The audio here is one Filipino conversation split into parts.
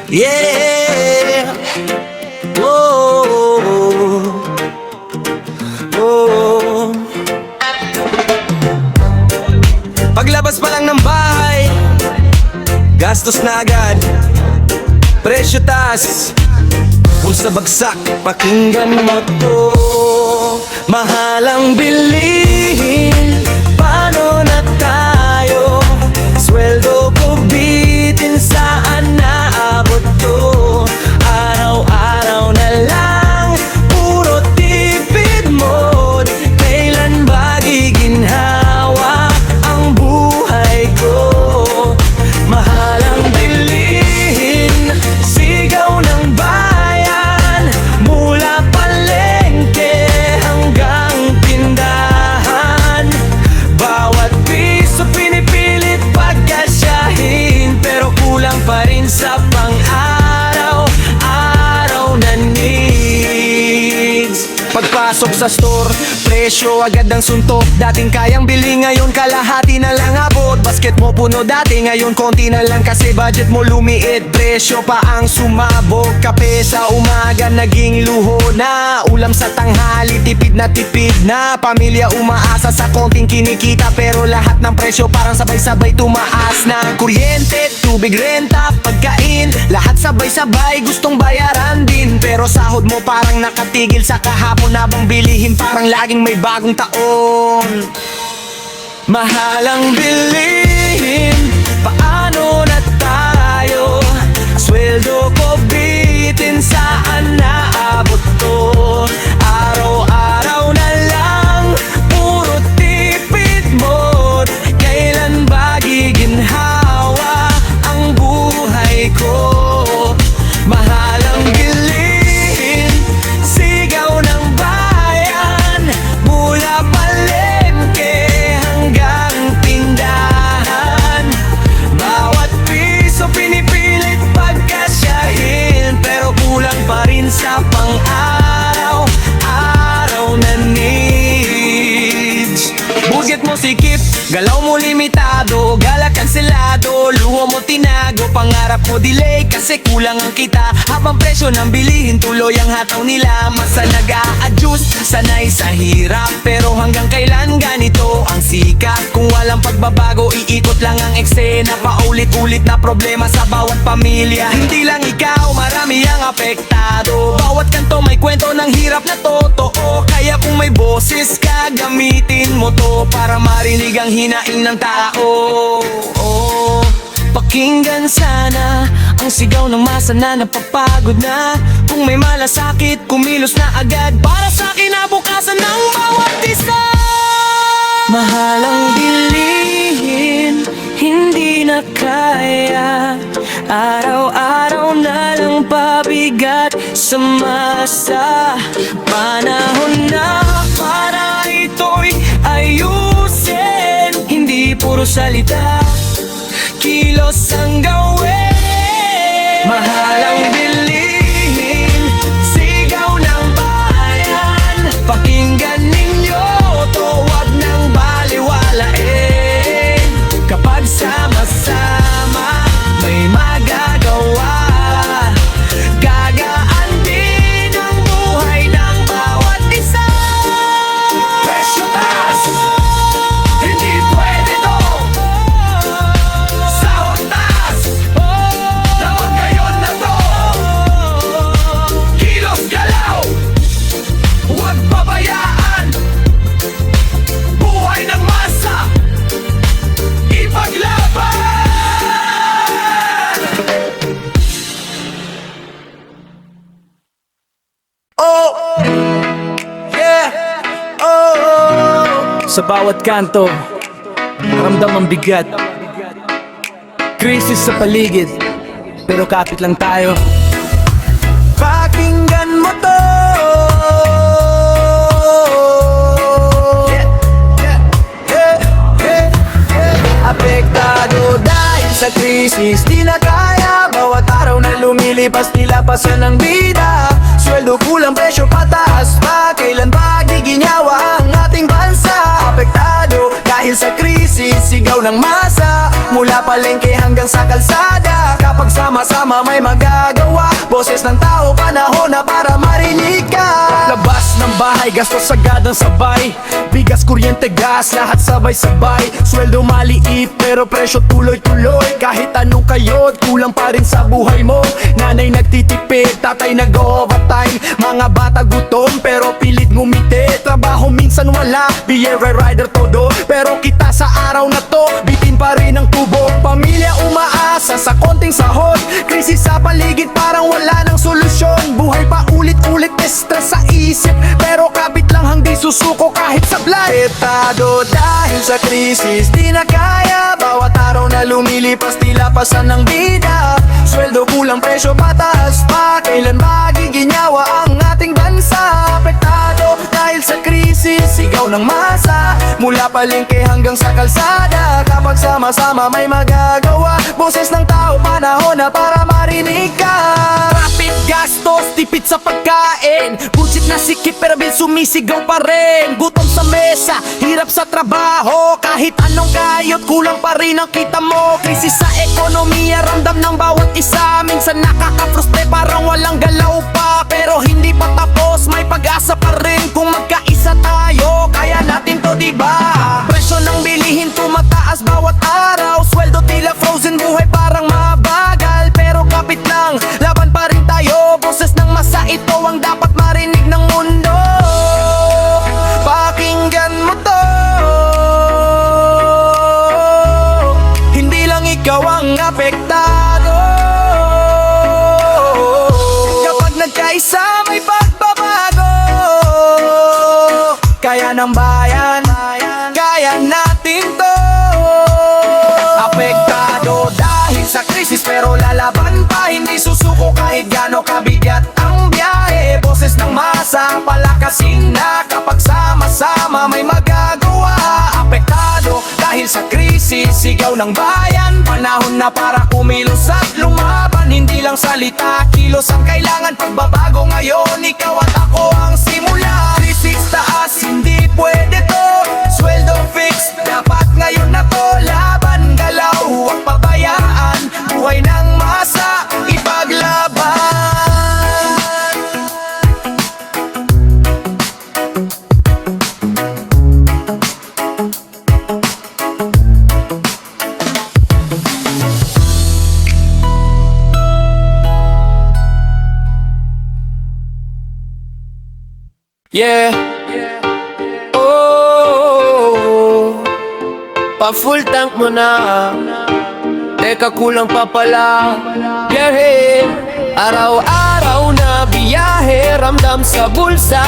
Yeah. Oh, oh. Paglabas pa lang ng bahay, gastos na agad, presyo taas, pulsa bagsak. Pakinggan mo to, mahalang bilhin. Paano na tayo? Sweldo ko bitin, saan naabot to? Araw-araw na lang, puro tipid mode. Kailan ba giginhawa ang buhay ko? Mahalang bilhin, sigaw ng bayan, mula palengke hanggang tindahan. Bawat piso pinipilit pagkasyahin, pero kulang pa rin sa pang-araw-araw na needs. Pagpasok sa store, presyo agad ang suntok. Dating kayang bili, ngayon kalahati na lang abot. Basket mo puno dati, ngayon konti na lang kasi budget mo lumiit. Presyo pa ang sumabog. Kape sa umaga naging luho na. Ulam sa tanghali, tipid na. Pamilya umaasa sa konting kinikita, pero lahat ng presyo parang sabay-sabay tumaas na. Kuryente, tubig, renta, pagkain, lahat sabay-sabay gustong bayaran din. Pero sahod mo parang nakatigil sa kahapon. Habang bilihin parang laging may bagong taon. Mahalang bilhin, paano na tayo? Sweldo ko bitin, saan naabot to? Araw-araw na lang, puro tipid mode. Kailan ba giginhawa ang buhay ko? Mahalang bilhin, sigaw ng bayan, mula palengke hanggang tindahan. Bawat piso pinipilit pagkasyahin, pero kulang pa rin sa pang-araw-araw na needs. Budget mo sikip, galaw mo limitado, gala kanselado, luho mo tinago, pangarap mo delay kasi kulang ang kita. Habang presyo ng bilihin, tuloy ang hataw nila. Masa nag-a-adjust, sanay sa hirap, pero hanggang kailan ganito ang sikat? Kung walang pagbabago, iikot lang ang eksena. Paulit-ulit na problema sa bawat pamilya. Hindi lang ikaw, marami ang apektado. Bawat kanto may kwento ng hirap na totoo. Kaya kung may boses ka, gamitin mo to para marinig ang hinaing ng tao. Oh, pakinggan sana ang sigaw ng masa na napapagod na. Kung may malasakit, kumilos na agad para sa kinabukasan ng bawat isa. Mahalang bilhin, hindi na kaya. Araw-araw na lang pabigat sa masa. Panahon na para ito'y ayusin. Hindi puro salita, kilos ang gawin. Mahalang bilhin, sigaw ng bayan, pakinggan ninyo to, wag nang baliwalain. Kapag sama-sama may magagawa, gagaan din ang buhay ng bawat isa. Presyo taas, hindi pwede to. Sahod taas, dapat ngayon na to. Kilos galaw, huwag pabayaan. Buhay ng masa, ipaglaban. Oh, yeah, oh. Sa bawat kanto, ramdam ang bigat. Krisis sa paligid, pero kapit lang tayo. Pakinggan mo to. Apektado dahil sa krisis, di na kaya. Bawat araw na lumilipas, nilapasan ng bida. Sweldo kulang, presyo pataas pa. Kailan ba giginhawa ang ating bansa? Apektado dahil sa krisis, sigaw ng masa, mula palengke hanggang sa kalsada. Kapag sama-sama may magagawa, boses ng tao, panahon na para marinig ka. Labas ng bahay, gastos agad ang sabay. Bigas, kuryente, gas, lahat sabay-sabay. Sweldo maliit, pero presyo tuloy-tuloy. Kahit anong kayod, kulang pa rin sa buhay mo. Nanay nagtitipid, tatay nag-overtime. Mga bata gutom, pero pilit ngumiti. Trabaho minsan wala, biyera rider todo. Pero kita sa araw na to, bitin pa rin ang tubo. Pamilya umaasa sa konting sahod. Krisis sa paligid, parang wala ng solusyon. Buhay pa ulit-ulit, stress sa isip. Pero kapit lang hangdi susuko kahit sablay. Petado dahil sa krisis, di na kaya. Bawat araw na lumilipas, tila pasan ng bida. Sweldo kulang, presyo pataas pa. Kailan magiginyawa ang ating bansa? Apektado dahil sa krisis, sigaw ng masa. Mula palengke hanggang sa kalsada. Kapag sama-sama may magagawa, boses ng tao, panahon na para marinig ka. Traffic, gastos, tipid sa pagkain. Budget na sikip pero bil sumisigaw pa rin. Gutom sa mesa, hirap sa trabaho. Kahit anong kayot, kulang pa rin ang kita mo. Krisis sa ekonomiya, ramdam ng bawat isa. Minsan nakaka-frustrate, parang walang galaw pa. Pero hindi pa tapos, may pag-asa pa rin. Kung magkaisa tayo, kaya natin to, diba? Presyo ng bilihin tumataas bawat araw. Sweldo tila frozen, buhay parang mabagal. Pero kapit lang, laban pa rin tayo. Boses ng masa, ito ang dapat marinig ng mundo. Pakinggan mo to. Hindi lang ikaw ang apektado. Kapag nagkaisa may pagbabago. Kaya ng bayan, kaya natin to. Apektado dahil sa krisis, pero lalaban pa. Hindi susuko kahit gaano kabigat ang biyahe. Boses ng masa, palakasin na. Kapag sama-sama may magagawa. Apektado dahil sa krisis, sigaw ng bayan. Panahon na para kumilos at lumaban. Hindi lang salita, kilos ang kailangan. Pagbabago ngayon, ikaw at ako ang simula. Krisis taas, hindi pwede to. Sweldo fix, dapat ngayon na to. Laban, galaw, huwag pabayaan. Buhay ng masa, ipaglaban. Yeah. Oh, pa-full tank mo na. Teka, kulang pa pala. Biyahe, araw-araw na biyahe. Ramdam sa bulsa,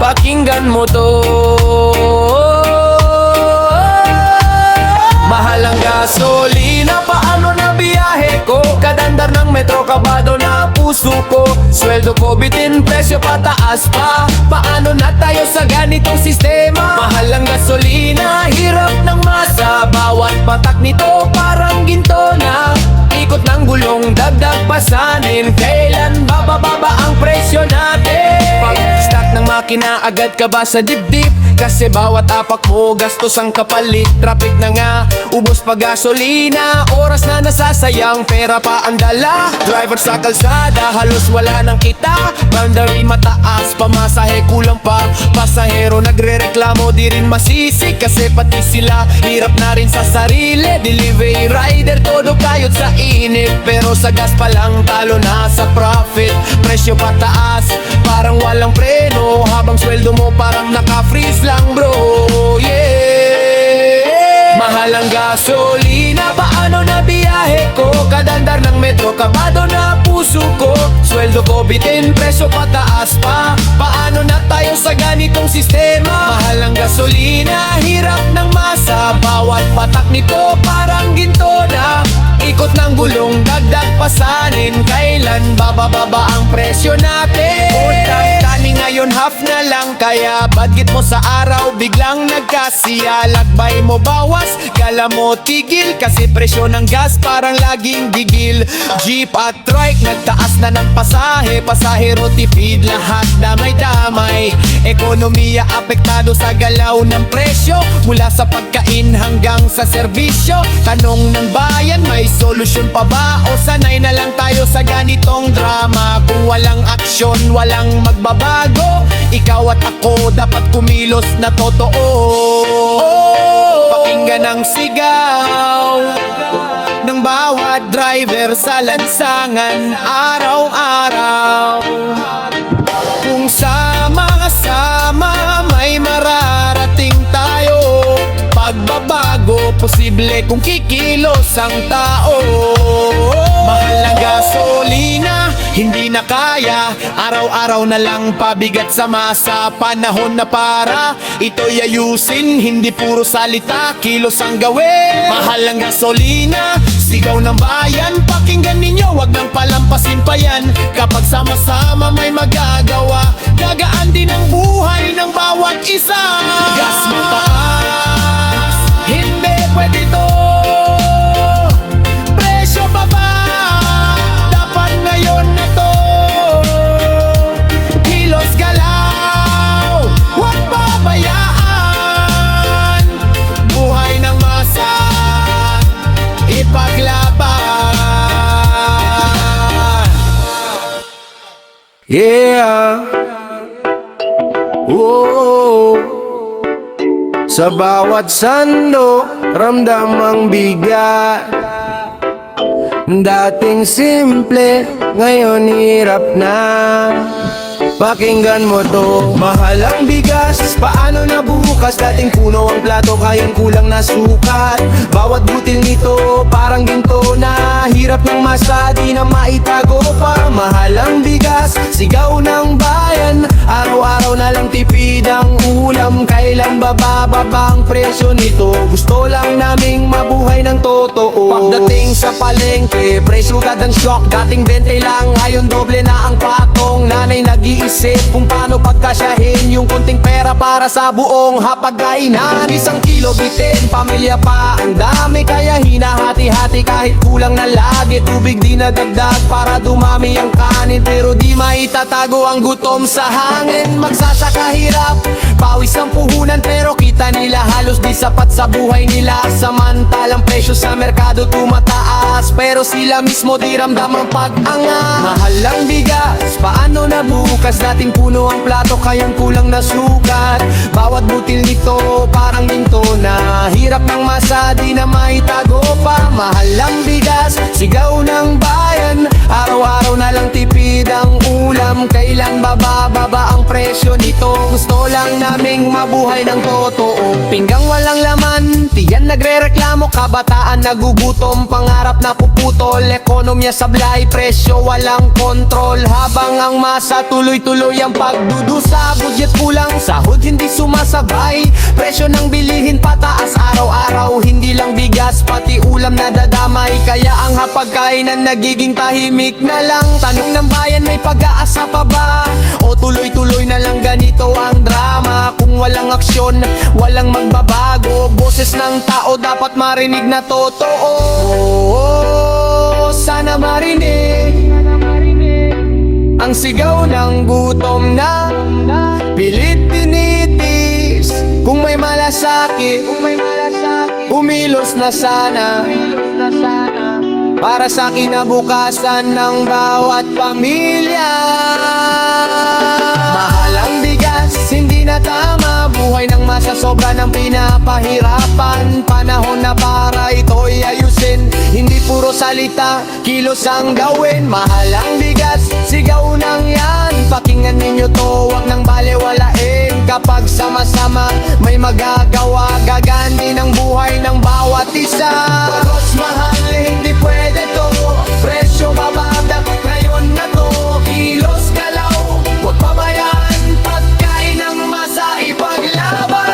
pakinggan mo to. Mahal ang gasolina, paano na biyahe ko? Kadandar ng metro, kabado na puso ko. Sweldo ko bitin, presyo pataas pa. Paano na tayo sa ganitong sistema? Mahal ang gasolina, hirap ng masa. Bawat patak nito parang ginto na. Ikot ng gulong, dagdag pasanin. Kailan bababa ang presyo natin? Pag-start ng makina, agad ka ba sa dibdib? Kasi bawat apak mo, gastos ang kapalit. Traffic na nga, ubos pa gasolina. Oras na nasasayang, pera pa ang dala. Driver sa kalsada, halos wala nang kita. Boundary mataas, pamasahe kulang pa. Pasahero nagre-reklamo, di rin masisi. Kasi pati sila, hirap na rin sa sarili. Delivery rider, todo kayod sa inip. Pero sa gas pa lang, talo na sa profit. Presyo pataas, parang walang preno. Habang sweldo mo parang naka-freeze lang bro, yeah. Mahal ang gasolina, paano na biyahe ko? Kadandar ng metro, kabado na puso ko. Sweldo ko bitin, presyo pataas pa. Paano na tayo sa ganitong sistema? Mahal ang gasolina, hirap ng masa. Bawat patak nito parang ginto na. Ikot ng gulong, dagdag pasanin. Kailan bababa ang presyo natin? Utang tani ngayon half na lang. Kaya budget mo sa araw biglang nagkasialagbay mo bawas, gala mo tigil, kasi presyo ng gas parang laging gigil. Jeep at trike, nagtaas na ng pasahe, pasahero tipid, lahat damay-damay. Ekonomiya apektado sa galaw ng presyo, mula sa pagkain hanggang sa serbisyo. Tanong ng bayan, may solusyon pa ba? O sanay na lang tayo sa ganitong drama? Kung walang aksyon, walang magbabago. Ikaw at ako dapat kumilos na totoo. Pakinggan ang sigaw ng bawat driver sa lansangan araw-araw. Kung sama-sama may mararating tayo. Pagbabago posible kung kikilos ang tao. Mahal na gasolina, hindi na kaya. Araw-araw na lang pabigat sa masa. Panahon na para ito'y ayusin, hindi puro salita, kilos ang gawin. Mahal ang gasolina, sigaw ng bayan. Pakinggan ninyo, wag nang palampasin pa yan. Kapag sama-sama may magagawa, gagaan din ang buhay ng bawat isa. Gas mo taas, hindi pwede to. Presyo baba, dapat ngayon na to. Kilos galaw, huwag pabayaan. Buhay ng masa, ipaglaban. Yeah. Oh. Sa bawat sando, ramdam ang bigat. Dating simple, ngayon hirap na. Pakinggan mo to. Mahal ang bigas, paano na bukas? Dating puno ang plato, kayang kulang na sukat. Bawat butil nito, parang ginto na. Hirap ng masa, di na maitago pa. Mahal ang bigas, sigaw ng bayan. Araw-araw na lang tipid ang ulam. Kailan bababa ang presyo nito? Gusto lang naming mabuhay ng totoo. Pagdating sa palengke, presyo gadang shock. Dating 20 lang, ngayon doble na ang patong. Nanay nag-iisip kung paano pagkasyahin yung kunting pera para sa buong hapagkainan. Isang kilo bitin, pamilya pa ang dami, kaya hinahati-hati kahit kulang na lagi. Tubig di nadagdag para dumami ang kanin, pero di maitatago ang gutom sa hangin. Magsasaka hirap, pawis ang puhunan, pero kita nila halos di sapat sa buhay nila. Samantalang presyo sa merkado tumataas, pero sila mismo di ramdam ang pag-angas. Mahal ang bigas, paano na bukas? Dating puno ang plato, kayang kulang na sukat. Bawat butil nito parang ginto na. Hirap ng masa, di na maitago pa. Mahal ang bigas, sigaw ng bayan. Araw-araw na lang tipid ang ulam. Kailan bababa ang presyo nito? Gusto lang naming mabuhay ng totoo. Pinggang walang laman, tiyan nagre-reklamo. Kabataan nagugutom, pangarap na puputol. Ekonomiya sablay, presyo walang kontrol. Habang ang masa tuloy-tuloy ang pagdudusa. Budget kulang, sahod hindi sumasabay. Presyo ng bilihin pataas araw-araw. Hindi lang bigas, pati ulam na dadamay. Kaya ang hapagkainan nagiging tahimik na lang. Tanong ng bayan, may pag-aasa pa ba? O tuloy-tuloy na lang ganito ang drama? Kung walang aksyon, walang magbabago. Boses ng tao dapat marinig na totoo. Sana marinig ang sigaw ng gutom na pilit tinitis. Kung may malasakit, umilos na sana, para sa kinabukasan ng bawat pamilya. Mahal ang bigas, hindi na tama. Buhay ng masa, sobra ng pinapahirapan. Panahon na para ito'y ayusin, hindi puro salita, kilos ang gawin. Mahal ang bigas, sigaw ng yan. Pakinggan ninyo to, wag nang balewalain. Kapag sama-sama may magagawa, gagaan din ang buhay ng bawat isa. Pagos mahal, hindi pwede to. Presyo bababa, ngayon na to. Kilos galaw, huwag pabayaan. Pagkain ng masa, ipaglaban.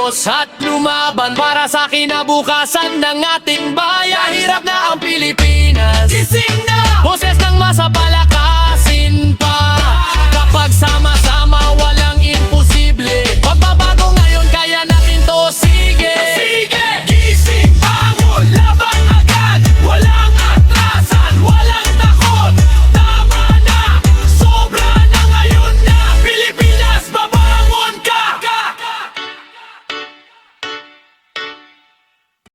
kumilos at lumaban para sa kinabukasan ng ating bayan. Kahirap na ang Pilipinas, gising na